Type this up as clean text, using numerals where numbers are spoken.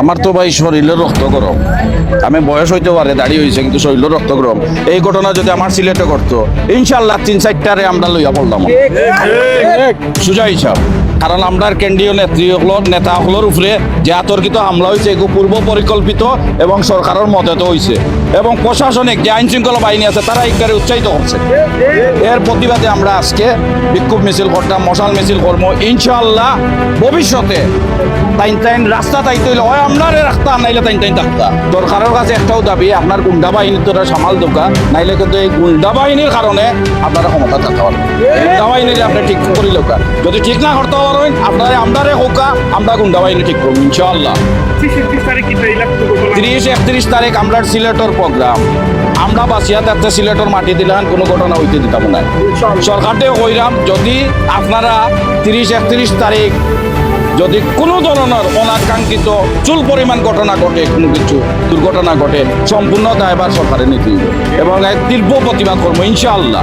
আমার তো ভাই শরীরের রক্ত গরম। আমি বয়স হইতে পারে, দাড়ি হয়েছে, কিন্তু শরীরের রক্ত গরম। এই ঘটনা যদি আমার সিলেটে করতো, ইনশাল্লাহ 3-4টারে আমরা লইয়া পড়লাম সুজা হিসাব। কারণ আমরা কেন্দ্রীয় নেতা হলোর উপরে যে আতর্কিত হামলা হয়েছে, এগুলো পূর্ব পরিকল্পিত এবং সরকারের মদতে হয়েছে, এবং প্রশাসনিক যে আইন শৃঙ্খলা বাহিনী আছে তারা এখানে উৎসাহিত করছে। এর প্রতিবাদে আমরা আজকে বিক্ষোভ মিছিল করতাম, মশাল মিছিল করবো। ইনশাআল্লাহ ভবিষ্যতে তাইন রাস্তা তাইতে হইলে হয় আপনারে রাস্তা, নাইলে তাইন রাস্তা। সরকারের কাছে একটাও দাবি, আপনার গুন্ডা বাহিনী তোরা সামাল দোকা, নাইলে কিন্তু এই গুন্ডা বাহিনীর কারণে আপনারা ক্ষমতা থাকতে পারবেন। গুন্ডা বাহিনীর আপনি ঠিক করি লোকা, যদি ঠিক না করতে পারেন আপনারা আমরারে হোকা, আমরা গুন্ডা বাহিনী ঠিক করবো ইনশাআল্লাহ। 30-31 তারিখ আমরা সিলেটর প্রোগ্রাম, আমরা বাসিয়া থাকতে সিলেটর মাটি দিলাম, কোনো ঘটনা হইতে দিতাম না। সরকারটাও কইরাম, যদি আপনারা 30-31 তারিখ যদি কোনো ধরনের অনাকাঙ্ক্ষিত চুল পরিমাণ ঘটনা ঘটে, কোনো কিছু দুর্ঘটনা ঘটে, সম্পূর্ণ দায়ভার সরকারের নীতি এবং এক তীব্র প্রতিবাদ করবো ইনশাআল্লাহ।